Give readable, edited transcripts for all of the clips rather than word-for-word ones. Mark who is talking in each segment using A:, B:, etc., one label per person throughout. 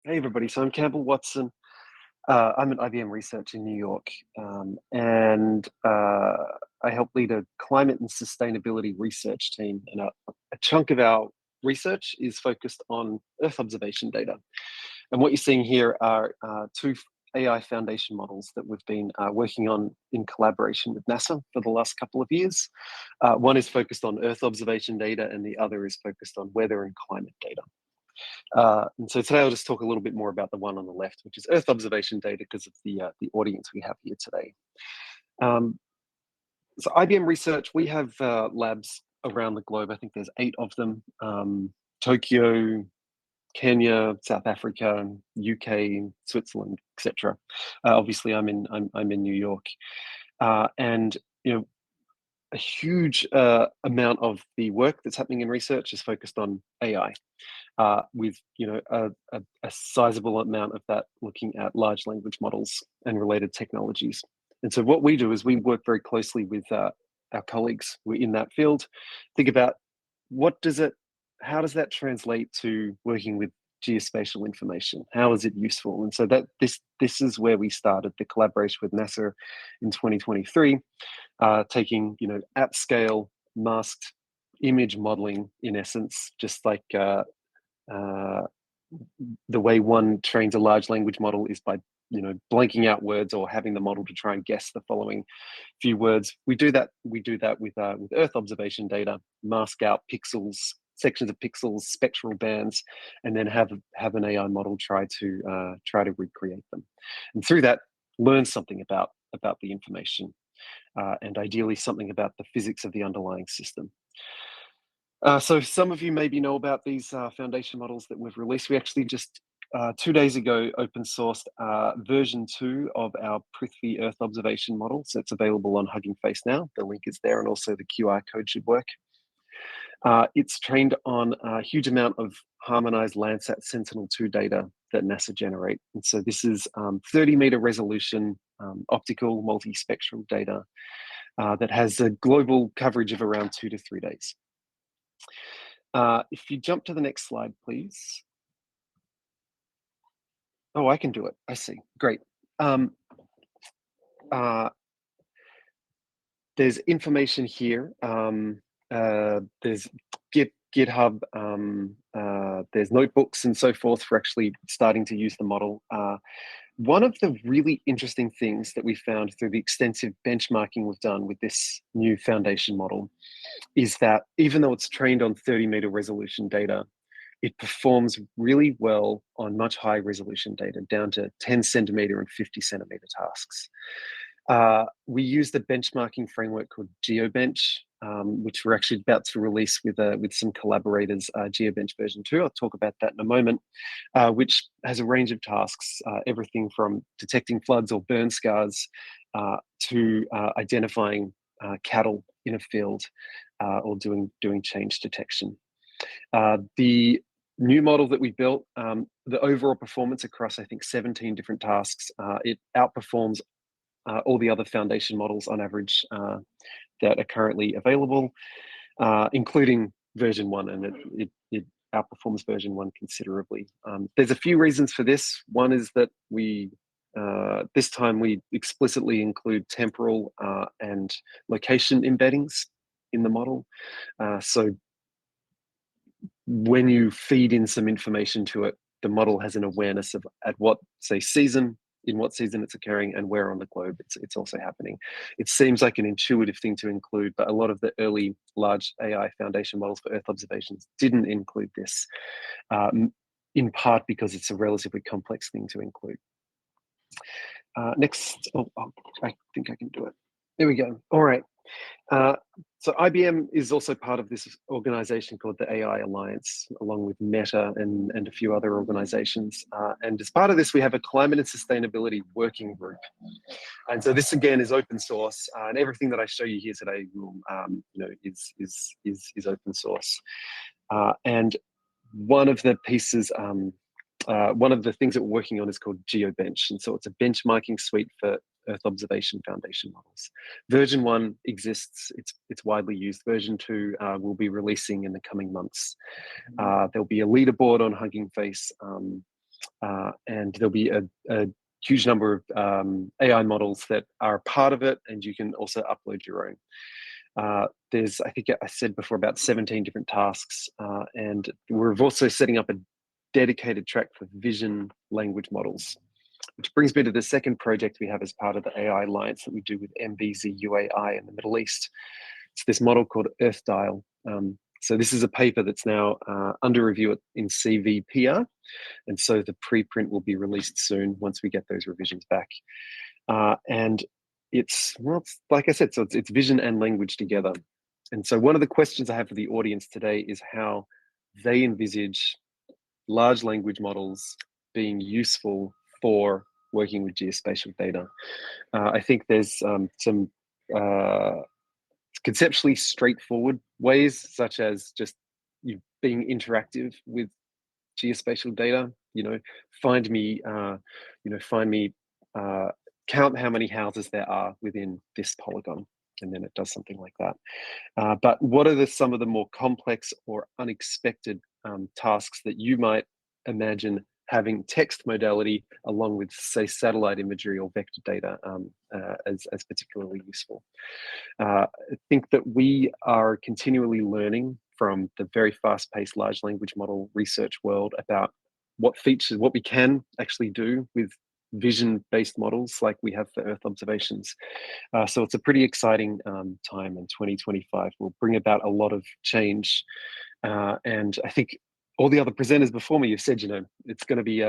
A: Hey everybody, so I'm Campbell Watson. I'm at IBM Research in New York, and I help lead a climate and sustainability research team. And a chunk of our research is focused on Earth observation data. And what you're seeing here are two AI foundation models that we've been working on in collaboration with NASA for the last couple of years. One is focused on Earth observation data, and the other is focused on weather and climate data. And so today I'll just talk a little bit more about the one on the left, which is Earth observation data, because of the audience we have here today. Um, so IBM Research, we have labs around the globe. I think there's 8 of them: Tokyo, Kenya, South Africa, UK, Switzerland, etc. Obviously, I'm in New York, and you know a huge amount of the work that's happening in research is focused on AI. With a sizable amount of that looking at large language models and related technologies. And so what we do is we work very closely with our colleagues who are in that field, think about how does that translate to working with geospatial information? How is it useful? And so that this is where we started the collaboration with NASA in 2023, taking at scale masked image modeling, in essence, just like the way one trains a large language model is by blanking out words or having the model to try and guess the following few words. We do that with Earth observation data, mask out pixels, sections of pixels, spectral bands, and then have an AI model try to recreate them, and through that learn something about the information, and ideally something about the physics of the underlying system. So some of you maybe know about these foundation models that we've released. We actually just 2 days ago open sourced version 2 of our Prithvi Earth observation model. So it's available on Hugging Face now. The link is there, and also the QR code should work. It's trained on a huge amount of harmonized Landsat Sentinel-2 data that NASA generate. And so this is 30-meter resolution optical multispectral data that has a global coverage of around 2 to 3 days. If you jump to the next slide, please. Oh, I can do it. I see. Great. There's information here. There's GitHub. There's notebooks and so forth for actually starting to use the model. One of the really interesting things that we found through the extensive benchmarking we've done with this new foundation model is that even though it's trained on 30-meter resolution data, it performs really well on much higher resolution data, down to 10 centimeter and 50 centimeter tasks. We use the benchmarking framework called GeoBench, which we're actually about to release with some collaborators, GeoBench version 2. I'll talk about that in a moment, which has a range of tasks, everything from detecting floods or burn scars to identifying cattle in a field, or doing change detection. The new model that we built, the overall performance across, I think, 17 different tasks, it outperforms all the other foundation models on average that are currently available, including version 1, and it outperforms version 1 considerably. There's a few reasons for this. One is that this time we explicitly include temporal and location embeddings in the model. So when you feed in some information to it, the model has an awareness of at what, say, in what season it's occurring, and where on the globe it's also happening. It seems like an intuitive thing to include, but a lot of the early large AI foundation models for Earth observations didn't include this, in part because it's a relatively complex thing to include. Next, I think I can do it. There we go. All right. So IBM is also part of this organization called the AI Alliance, along with Meta and a few other organizations. And as part of this, we have a climate and sustainability working group. And so this again is open source, and everything that I show you here today will, is open source. And one of the pieces, one of the things that we're working on is called GeoBench, and so it's a benchmarking suite for Earth observation foundation models. Version 1 exists; it's widely used. Version 2 will be releasing in the coming months. There'll be a leaderboard on Hugging Face and there'll be a huge number of AI models that are part of it, and you can also upload your own. There's, I think I said before, about 17 different tasks, and we're also setting up a dedicated track for vision language models, which brings me to the second project we have as part of the AI Alliance that we do with MBZ UAI in the Middle East. It's this model called EarthDial. So this is a paper that's now under review in CVPR, and so the preprint will be released soon once we get those revisions back. And it's, well, like I said, so it's vision and language together. And so one of the questions I have for the audience today is how they envisage large language models being useful for working with geospatial data. I think there's some conceptually straightforward ways, such as just being interactive with geospatial data. Find me, count how many houses there are within this polygon, and then it does something like that. But what are some of the more complex or unexpected tasks that you might imagine having text modality along with, say, satellite imagery or vector data as particularly useful? I think that we are continually learning from the very fast-paced large language model research world about what features, what we can actually do with vision-based models like we have for Earth observations. So it's a pretty exciting time, and 2025 will bring about a lot of change. And I think all the other presenters before me have said, it's going to be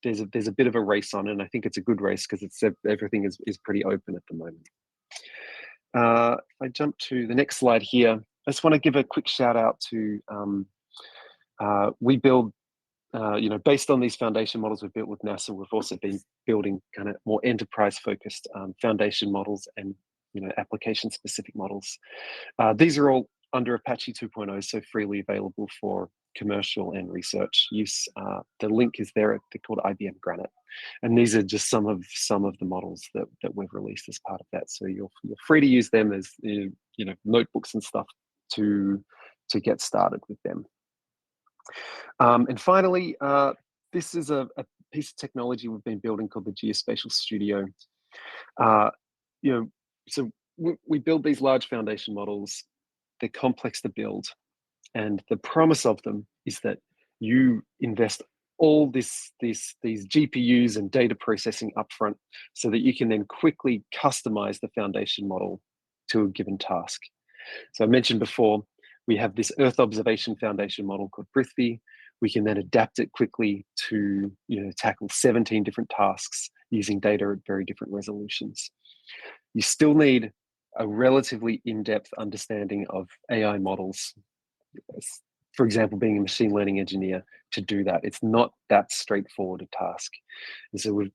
A: there's a bit of a race on, and I think it's a good race because everything is pretty open at the moment. If I jump to the next slide here, I just want to give a quick shout out to we build. Based on these foundation models we've built with NASA, we've also been building kind of more enterprise-focused foundation models and application-specific models. These are all under Apache 2.0, so freely available for commercial and research use. The link is there. They're called IBM Granite, and these are just some of the models that we've released as part of that. So you're free to use them as notebooks and stuff to get started with them. And finally, this is a piece of technology we've been building called the Geospatial Studio. So we build these large foundation models. They're complex to build, and the promise of them is that you invest all these GPUs and data processing upfront, so that you can then quickly customize the foundation model to a given task. So I mentioned before, we have this Earth observation foundation model called Prithvi. We can then adapt it quickly to tackle 17 different tasks using data at very different resolutions. You still need a relatively in-depth understanding of AI models, for example, being a machine learning engineer, to do that. It's not that straightforward a task. And so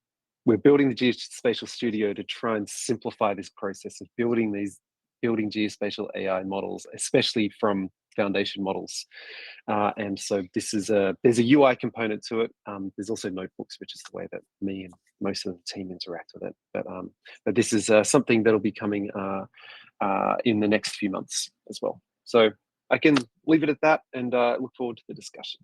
A: we're building the Geospatial Studio to try and simplify this process of building geospatial AI models, especially from foundation models. And so there's a UI component to it. There's also notebooks, which is the way that me and most of the team interact with it. But this is something that'll be coming in the next few months as well. So I can leave it at that, and look forward to the discussion.